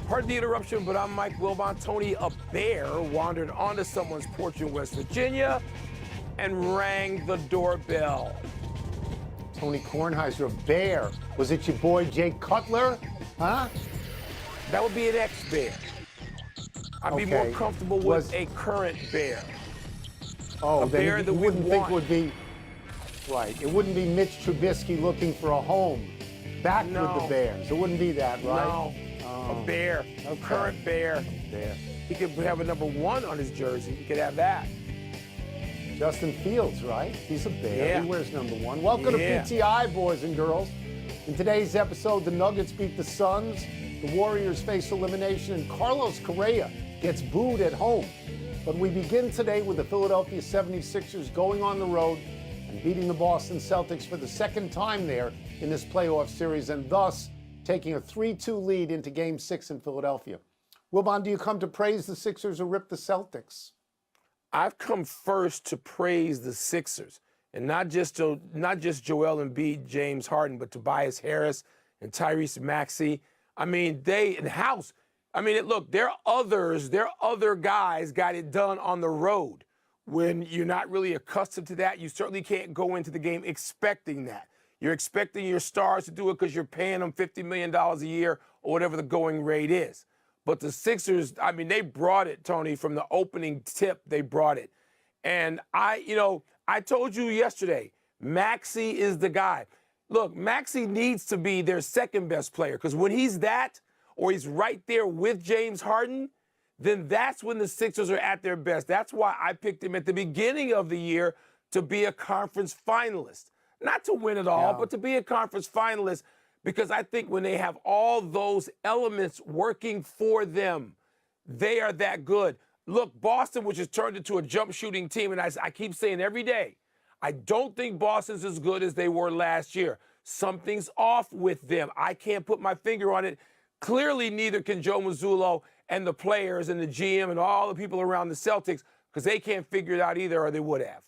Pardon the interruption, but I'm Mike Wilbon. Tony, a bear wandered onto someone's porch in West Virginia and rang the doorbell. Tony Kornheiser, a bear. Was it your boy Jay Cutler? Huh? That would be an ex-bear. I'd be more comfortable with a current bear. Oh, a bear that we wouldn't think would be right. It wouldn't be Mitch Trubisky looking for a home back with the Bears. It wouldn't be that, right? No. A bear, a current bear. He could have a number 1 on his jersey. He could have that. Justin Fields, right? He's a bear. Yeah. He wears number 1. Welcome to PTI, boys and girls. In today's episode, the Nuggets beat the Suns, the Warriors face elimination, and Carlos Correa gets booed at home. But we begin today with the Philadelphia 76ers going on the road and beating the Boston Celtics for the second time there in this playoff series, and thus taking a 3-2 lead into Game 6 in Philadelphia. Wilbon, do you come to praise the Sixers or rip the Celtics? I've come first to praise the Sixers, and not just Joel Embiid, James Harden, but Tobias Harris and Tyrese Maxey. I mean, look, there are other guys got it done on the road. When you're not really accustomed to that, you certainly can't go into the game expecting that. You're expecting your stars to do it because you're paying them $50 million a year or whatever the going rate is. But the Sixers, I mean, they brought it, Tony, from the opening tip, they brought it. And I told you yesterday, Maxey is the guy. Look, Maxey needs to be their second best player because when he's that, or he's right there with James Harden, then that's when the Sixers are at their best. That's why I picked him at the beginning of the year to be a conference finalist. Not to win it all, but to be a conference finalist, because I think when they have all those elements working for them, they are that good. Look, Boston, which has turned into a jump shooting team, and I keep saying every day, I don't think Boston's as good as they were last year. Something's off with them. I can't put my finger on it. Clearly, neither can Joe Mazzulla and the players and the GM and all the people around the Celtics, because they can't figure it out either, or they would have.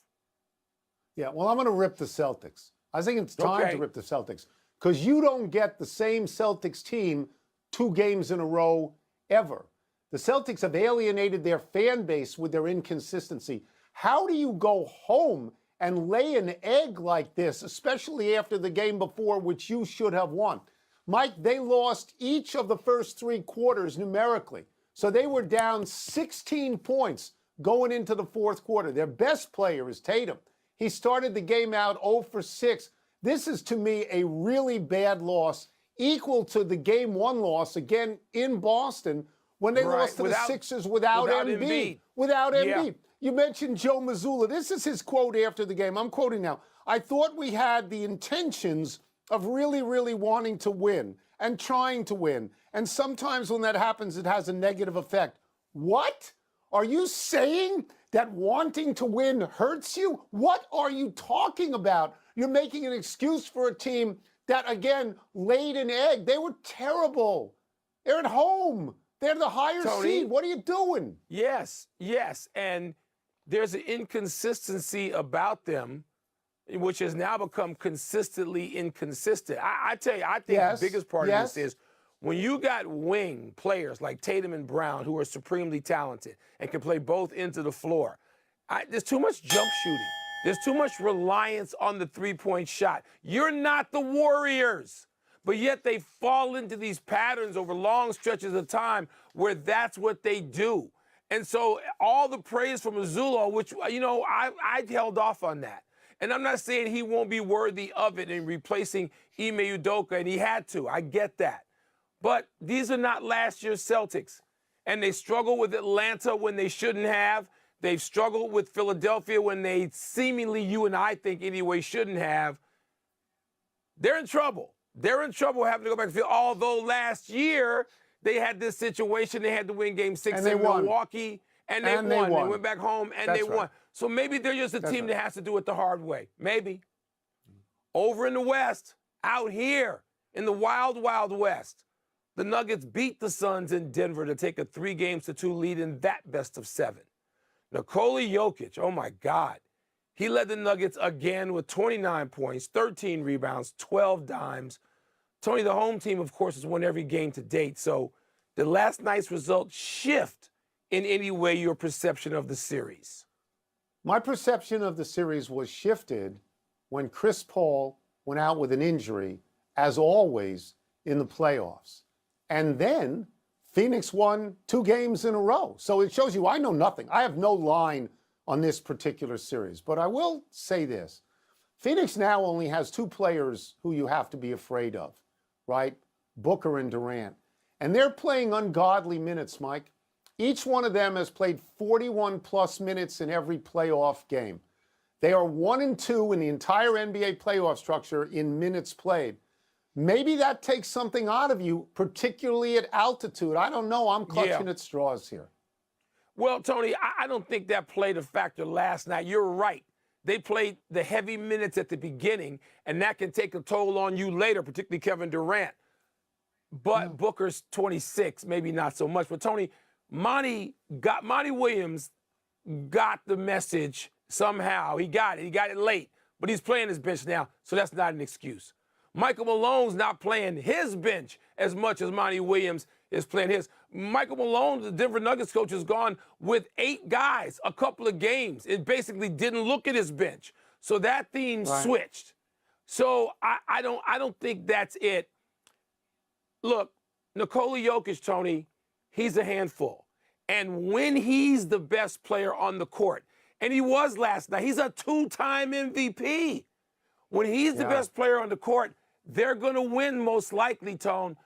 Yeah, well, I'm going to rip the Celtics. I think it's time to rip the Celtics because you don't get the same Celtics team 2 games in a row ever. The Celtics have alienated their fan base with their inconsistency. How do you go home and lay an egg like this, especially after the game before, which you should have won? Mike, they lost each of the first 3 quarters numerically. So they were down 16 points going into the 4th quarter. Their best player is Tatum. He started the game out 0 for 6. This is, to me, a really bad loss, equal to the Game 1 loss, again, in Boston, when they lost to the Sixers without Embiid. Without Embiid. You mentioned Joe Mazzulla. This is his quote after the game. I'm quoting now. I thought we had the intentions of really, really wanting to win and trying to win. And sometimes when that happens, it has a negative effect. What? Are you saying that wanting to win hurts you? What are you talking about? You're making an excuse for a team that, again, laid an egg. They were terrible. They're at home. They're the higher seed. What are you doing? Yes. And there's an inconsistency about them, which has now become consistently inconsistent. I tell you, I think the biggest part of this is when you got wing players like Tatum and Brown who are supremely talented and can play both ends of the floor, there's too much jump shooting. There's too much reliance on the three-point shot. You're not the Warriors, but yet they fall into these patterns over long stretches of time where that's what they do. And so all the praise from Mazzulla, which, I held off on that. And I'm not saying he won't be worthy of it in replacing Ime Udoka, and he had to. I get that. But these are not last year's Celtics. And they struggle with Atlanta when they shouldn't have. They've struggled with Philadelphia when they seemingly, you and I think anyway, shouldn't have. They're in trouble. They're in trouble having to go back to the field. Although last year they had this situation. They had to win Game 6 in Milwaukee. And they won. They went back home and they won. So maybe they're just a team that has to do it the hard way. Maybe. Over in the West, out here in the wild, wild West, the Nuggets beat the Suns in Denver to take a 3-2 lead in that best of 7. Nikola Jokic, oh my God. He led the Nuggets again with 29 points, 13 rebounds, 12 dimes. Tony, the home team, of course, has won every game to date, so did last night's result shift in any way your perception of the series? My perception of the series was shifted when Chris Paul went out with an injury, as always, in the playoffs. And then Phoenix won 2 games in a row. So it shows you I know nothing. I have no line on this particular series. But I will say this. Phoenix now only has 2 players who you have to be afraid of, right? Booker and Durant. And they're playing ungodly minutes, Mike. Each one of them has played 41-plus minutes in every playoff game. They are 1-2 in the entire NBA playoff structure in minutes played. Maybe that takes something out of you, particularly at altitude. I don't know. I'm clutching at straws here. Well, Tony, I don't think that played a factor last night. You're right. They played the heavy minutes at the beginning, and that can take a toll on you later, particularly Kevin Durant. But Booker's 26, maybe not so much. But, Tony, Monty Williams got the message somehow. He got it. He got it late. But he's playing his bench now, so that's not an excuse. Michael Malone's not playing his bench as much as Monty Williams is playing his. Michael Malone, the Denver Nuggets coach, has gone with 8 guys a couple of games. It basically didn't look at his bench. So that theme switched. So I don't think that's it. Look, Nikola Jokic, Tony, he's a handful. And when he's the best player on the court, and he was last night, he's a 2-time MVP. When he's the best player on the court, they're going to win most likely, Tone.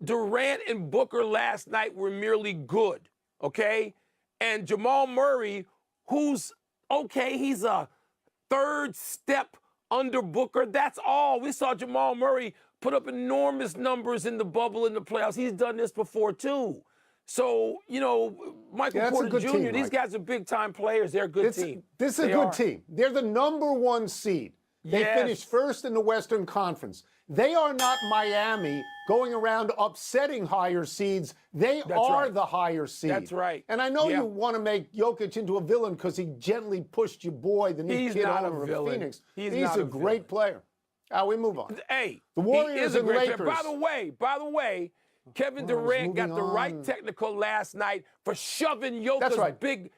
Durant and Booker last night were merely good, okay? And Jamal Murray, who's, okay, he's a 3rd step under Booker. That's all. We saw Jamal Murray put up enormous numbers in the bubble in the playoffs. He's done this before, too. So, you know, Michael Porter Jr., team, these guys are big-time players. They're a good team. This is a good team. They're the #1 seed. They finished 1st in the Western Conference. They are not Miami going around upsetting higher seeds. They are the higher seed. That's right. And I know you want to make Jokic into a villain because he gently pushed your boy, the new kid owner of Phoenix. He's a great player. We move on. Hey, the Warriors and Lakers. By the way, Kevin Durant got the right technical last night for shoving Jokic's big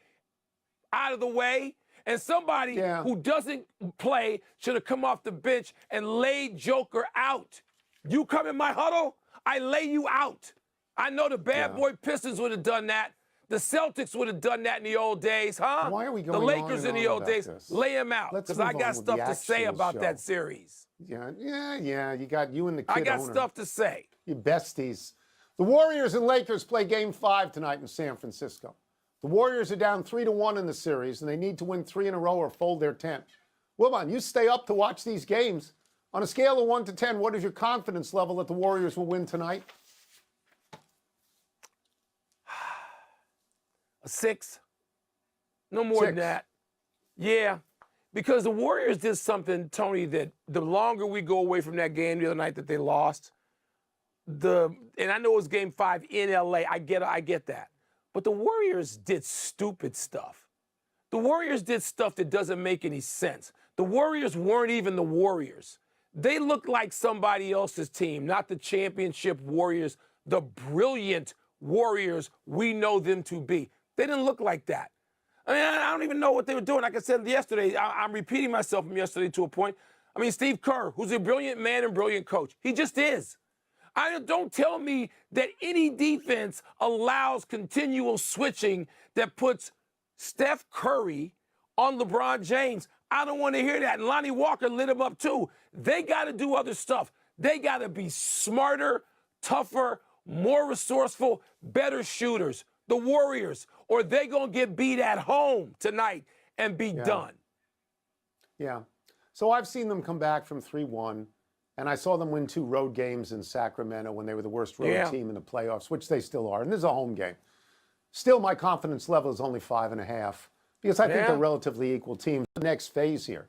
out of the way. And somebody who doesn't play should have come off the bench and laid Joker out. You come in my huddle, I lay you out. I know the bad boy Pistons would have done that. The Celtics would have done that in the old days, huh? Why are we going The Lakers in the old days, lay him out. Let's because I got stuff to say about that series. Yeah. You got you and the kid I got owner. stuff to say. You besties. The Warriors and Lakers play Game 5 tonight in San Francisco. The Warriors are down 3-1 in the series, and they need to win 3 in a row or fold their tent. Wilbon, you stay up to watch these games. On a scale of 1 to 10, what is your confidence level that the Warriors will win tonight? A 6. No more than that. Yeah. Because the Warriors did something, Tony, that the longer we go away from that game the other night that they lost, and I know it was Game 5 in LA. I get that. But the Warriors did stupid stuff. The Warriors did stuff that doesn't make any sense. The Warriors weren't even the Warriors. They looked like somebody else's team, not the championship Warriors, the brilliant Warriors we know them to be. They didn't look like that. I mean, I don't even know what they were doing. Like I said yesterday, I'm repeating myself from yesterday to a point. I mean, Steve Kerr, who's a brilliant man and brilliant coach, he just is. Don't tell me that any defense allows continual switching that puts Steph Curry on LeBron James. I don't want to hear that. And Lonnie Walker lit him up too. They got to do other stuff. They got to be smarter, tougher, more resourceful, better shooters. The Warriors, or they going to get beat at home tonight and be done. Yeah. So I've seen them come back from 3-1. And I saw them win 2 road games in Sacramento when they were the worst road team in the playoffs, which they still are. And this is a home game. Still, my confidence level is only 5.5 because I think they're relatively equal teams. The next phase here.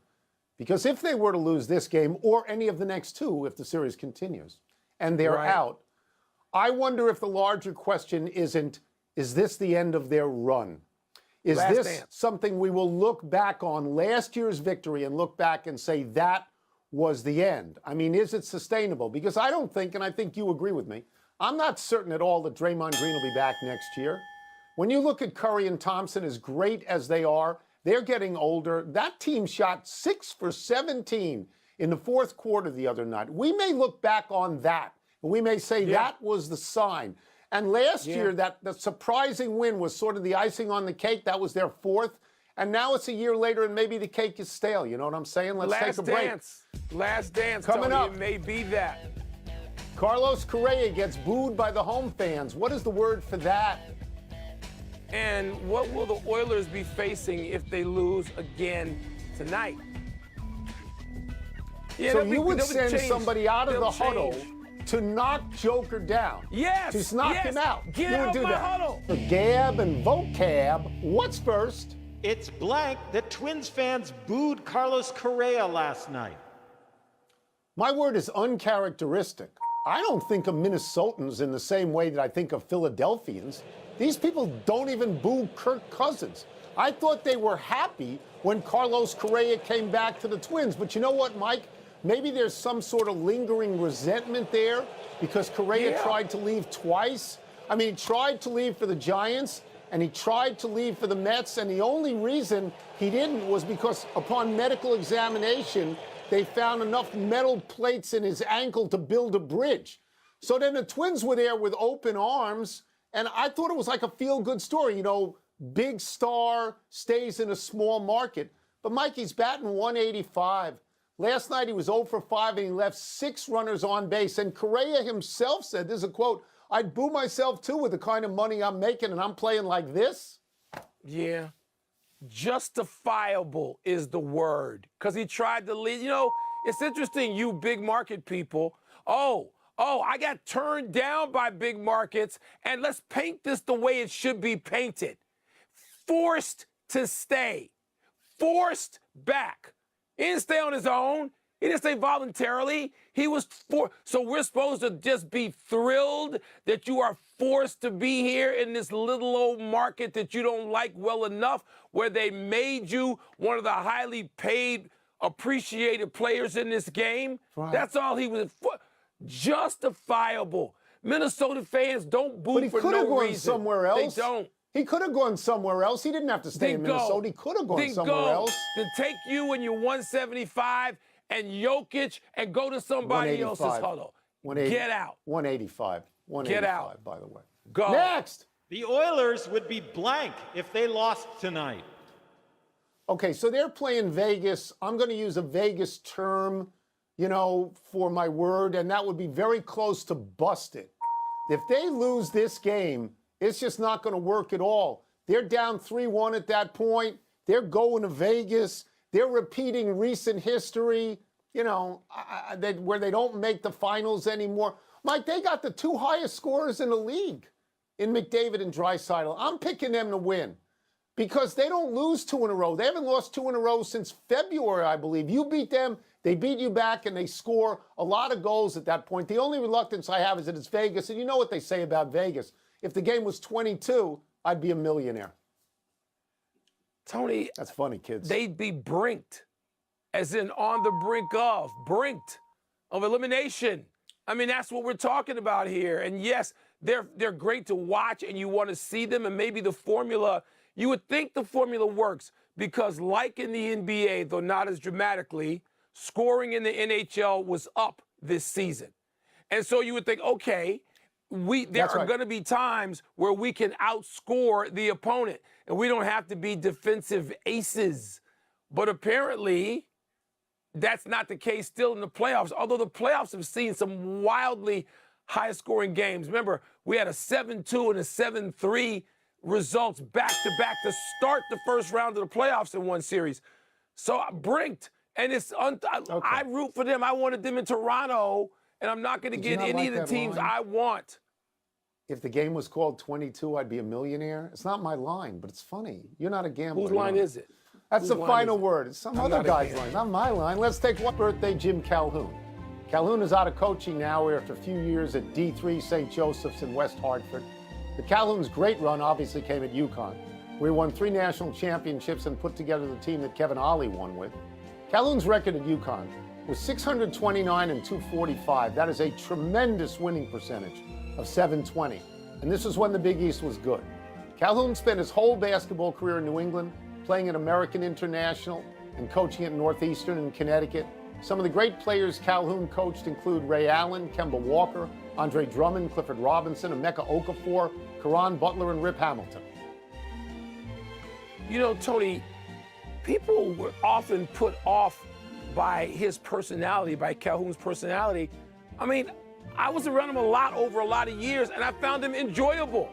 Because if they were to lose this game or any of the next 2, if the series continues, and they're out, I wonder if the larger question isn't, is this the end of their run? Is this something we will look back on last year's victory and look back and say that was the end? I mean, is it sustainable? Because I don't think, and I think you agree with me, I'm not certain at all that Draymond Green will be back next year. When you look at Curry and Thompson, as great as they are, they're getting older. That team shot 6 for 17 in the fourth quarter the other night. We may look back on that, and we may say that was the sign. And last year, the surprising win was sort of the icing on the cake. That was their fourth. And now it's a year later, and maybe the cake is stale. You know what I'm saying? Let's take a break. Last dance. Coming Tony, up. It may be that. Carlos Correa gets booed by the home fans. What is the word for that? And what will the Oilers be facing if they lose again tonight? Yeah, so you would send somebody out of the huddle to knock Joker down. Yes. To knock him out. Get you out would do my that. huddle. For Gab and vocab, what's first? It's blank that Twins fans booed Carlos Correa last night. My word is uncharacteristic. I don't think of Minnesotans in the same way that I think of Philadelphians. These people don't even boo Kirk Cousins. I thought they were happy when Carlos Correa came back to the Twins. But you know what, Mike? Maybe there's some sort of lingering resentment there because Correa tried to leave twice. I mean, he tried to leave for the Giants, and he tried to leave for the Mets, and the only reason he didn't was because upon medical examination, they found enough metal plates in his ankle to build a bridge. So then the Twins were there with open arms, and I thought it was like a feel-good story. You know, big star stays in a small market. But Mikey's batting 185. Last night he was 0 for 5, and he left 6 runners on base. And Correa himself said, this is a quote, "I'd boo myself, too, with the kind of money I'm making, and I'm playing like this." Yeah. Justifiable is the word. Because he tried to lead. You know, it's interesting, you big market people. Oh, I got turned down by big markets, and let's paint this the way it should be painted. Forced to stay. Forced back. He didn't stay on his own. He didn't stay voluntarily. He was forced. So we're supposed to just be thrilled that you are forced to be here in this little old market that you don't like well enough, where they made you one of the highly paid, appreciated players in this game. Right. That's all he was for. Justifiable. Minnesota fans don't boo for no reason. But he could have gone somewhere else. They don't. He could have gone somewhere else. He didn't have to stay in Minnesota. He could have gone somewhere else. Then take you and your 175 and Jokic and go to somebody else's huddle. Get out. 185. 185, Get out. By the way. Go. Next. The Oilers would be blank if they lost tonight. Okay, so they're playing Vegas. I'm going to use a Vegas term, you know, for my word, and that would be very close to busted. If they lose this game, it's just not going to work at all. They're down 3-1 at that point. They're going to Vegas. They're repeating recent history, you know, where they don't make the finals anymore. Mike, they got the 2 highest scorers in the league in McDavid and Draisaitl. I'm picking them to win because they don't lose 2 in a row. They haven't lost 2 in a row since February, I believe. You beat them, they beat you back, and they score a lot of goals at that point. The only reluctance I have is that it's Vegas, and you know what they say about Vegas. If the game was 22, I'd be a millionaire. Tony. That's funny, kids. They'd be brinked, as in on the brink of, brinked of elimination. I mean, that's what we're talking about here. And yes, they're great to watch, and you want to see them, and maybe the formula, you would think the formula works because like in the NBA, though not as dramatically, scoring in the NHL was up this season. And so you would think, okay, there are going to be times where we can outscore the opponent, and we don't have to be defensive aces. But apparently, that's not the case still in the playoffs, although the playoffs have seen some wildly high-scoring games. Remember, we had a 7-2 and a 7-3 results back-to-back to start the first round of the playoffs in one series. So brinked, and I root for them. I wanted them in Toronto, and I'm not going to get any of the teams I want. If the game was called 22, I'd be a millionaire. It's not my line, but it's funny. You're not a gambler. Whose line is it? That's the final word. It's some other guy's line, not my line. Let's take one birthday, Jim Calhoun. Calhoun is out of coaching now after a few years at D3 St. Joseph's in West Hartford. The Calhoun's great run obviously came at UConn. We won 3 national championships and put together the team that Kevin Ollie won with. Calhoun's record at UConn was 629 and 245. That is a tremendous winning percentage. of 720. And this is when the Big East was good. Calhoun spent his whole basketball career in New England, playing at American International and coaching at Northeastern in Connecticut. Some of the great players Calhoun coached include Ray Allen, Kemba Walker, Andre Drummond, Clifford Robinson, Emeka Okafor, Caron Butler, and Rip Hamilton. You know, Tony, people were often put off by his personality, by Calhoun's personality. I mean, I was around him a lot over a lot of years, and I found him enjoyable.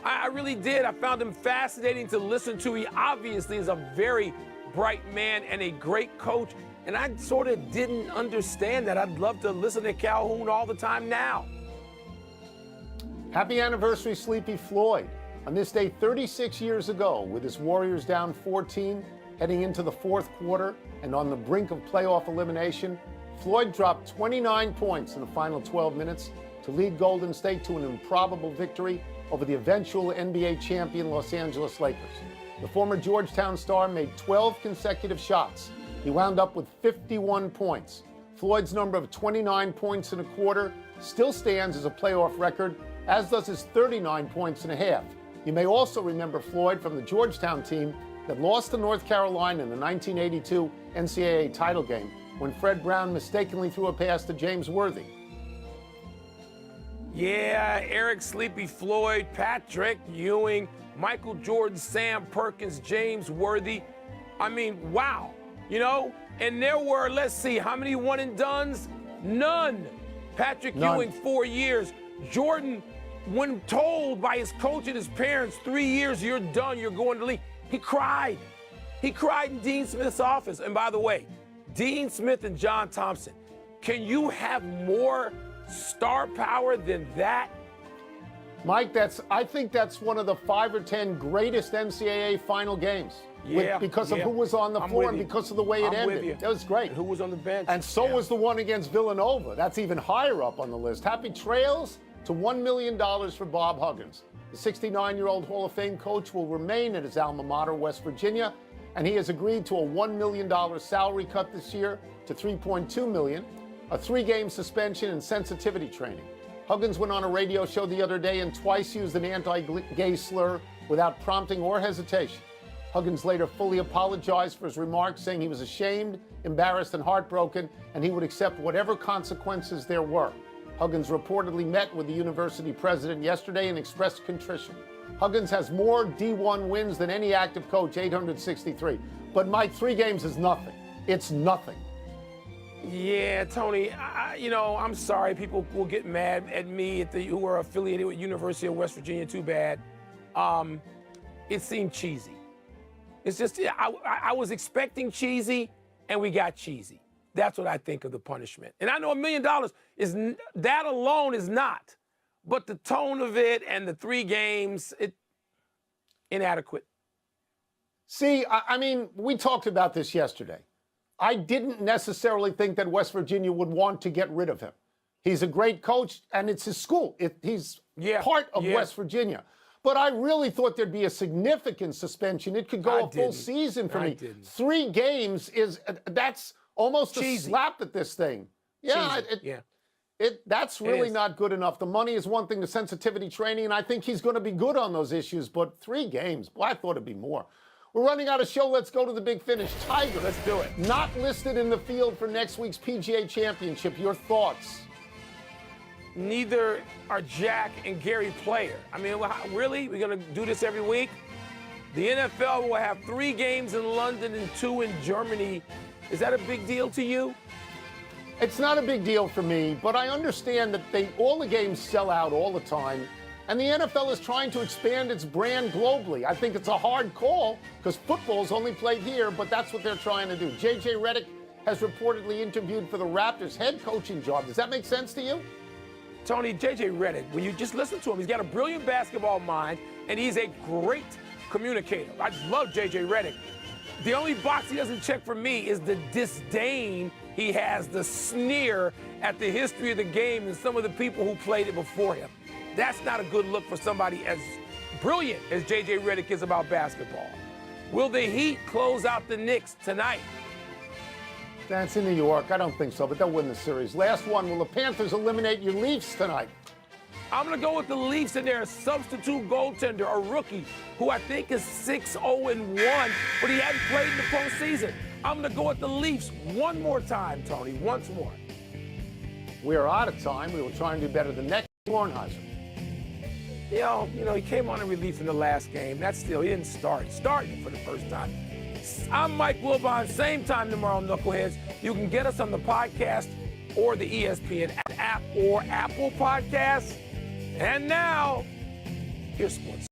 I really did. I found him fascinating to listen to. He obviously is a very bright man and a great coach, and I sort of didn't understand that. I'd love to listen to Calhoun all the time now. Happy anniversary, Sleepy Floyd. On this day 36 years ago, with his Warriors down 14, heading into the fourth quarter and on the brink of playoff elimination, Floyd dropped 29 points in the final 12 minutes to lead Golden State to an improbable victory over the eventual NBA champion Los Angeles Lakers. The former Georgetown star made 12 consecutive shots. He wound up with 51 points. Floyd's number of 29 points in a quarter still stands as a playoff record, as does his 39 points in a half. You may also remember Floyd from the Georgetown team that lost to North Carolina in the 1982 NCAA title game when Fred Brown mistakenly threw a pass to James Worthy. Yeah, Eric Sleepy Floyd, Patrick Ewing, Michael Jordan, Sam Perkins, James Worthy. I mean, wow. You know, and there were, let's see, how many one and dones? None. Patrick Ewing, 4 years. Jordan, when told by his coach and his parents, 3 years, you're done, you're going to leave, he cried. He cried in Dean Smith's office. And by the way, Dean Smith and John Thompson, can you have more star power than that? Mike, I think that's one of the 5 or 10 greatest NCAA final games. Because of who was on the floor and because of the way it ended. That was great. And who was on the bench. And so was the one against Villanova. That's even higher up on the list. Happy trails to $1 million for Bob Huggins. The 69-year-old Hall of Fame coach will remain at his alma mater, West Virginia, and he has agreed to a $1 million salary cut this year to $3.2 million, a 3-game suspension and sensitivity training. Huggins went on a radio show the other day and twice used an anti-gay slur without prompting or hesitation. Huggins later fully apologized for his remarks, saying he was ashamed, embarrassed, and heartbroken, and he would accept whatever consequences there were. Huggins reportedly met with the university president yesterday and expressed contrition. Huggins has more D1 wins than any active coach, 863. But Mike, 3 games is nothing. It's nothing. Yeah, Tony, I'm sorry. People will get mad at me who are affiliated with University of West Virginia. Too bad. It seemed cheesy. It's just, I was expecting cheesy, and we got cheesy. That's what I think of the punishment. And I know $1 million that alone is not. But the tone of it and the 3 games, inadequate. See, I mean, we talked about this yesterday. I didn't necessarily think that West Virginia would want to get rid of him. He's a great coach, and it's his school. He's part of West Virginia. But I really thought there'd be a significant suspension. It could go a full season for me. 3 games that's almost a slap at this thing. Yeah, that's really not good enough. The money is one thing, the sensitivity training, and I think he's going to be good on those issues. But 3 games, boy, I thought it'd be more. We're running out of show. Let's go to the big finish. Tiger, let's do it. Not listed in the field for next week's PGA Championship. Your thoughts? Neither are Jack and Gary Player. I mean, really? We're going to do this every week? The NFL will have 3 games in London and 2 in Germany. Is that a big deal to you? It's not a big deal for me, but I understand that all the games sell out all the time, and the NFL is trying to expand its brand globally. I think it's a hard call because football's only played here, but that's what they're trying to do. J.J. Redick has reportedly interviewed for the Raptors head coaching job. Does that make sense to you? Tony, J.J. Redick, when you just listen to him, he's got a brilliant basketball mind, and he's a great communicator. I just love J.J. Redick. The only box he doesn't check for me is the disdain he has, the sneer at the history of the game and some of the people who played it before him. That's not a good look for somebody as brilliant as J.J. Redick is about basketball. Will the Heat close out the Knicks tonight? That's in New York. I don't think so, but they'll win the series. Last one, will the Panthers eliminate your Leafs tonight? I'm going to go with the Leafs and their substitute goaltender, a rookie who I think is 6-0-1, but he hadn't played in the postseason. I'm going to go with the Leafs one more time, Tony, once more. We are out of time. We will try and do better than next. Kornheiser. You know, he came on in relief in the last game. That's still, he didn't start. He started for the first time. I'm Mike Wilbon, same time tomorrow, Knuckleheads. You can get us on the podcast or the ESPN app or Apple Podcasts. And now, here's sports.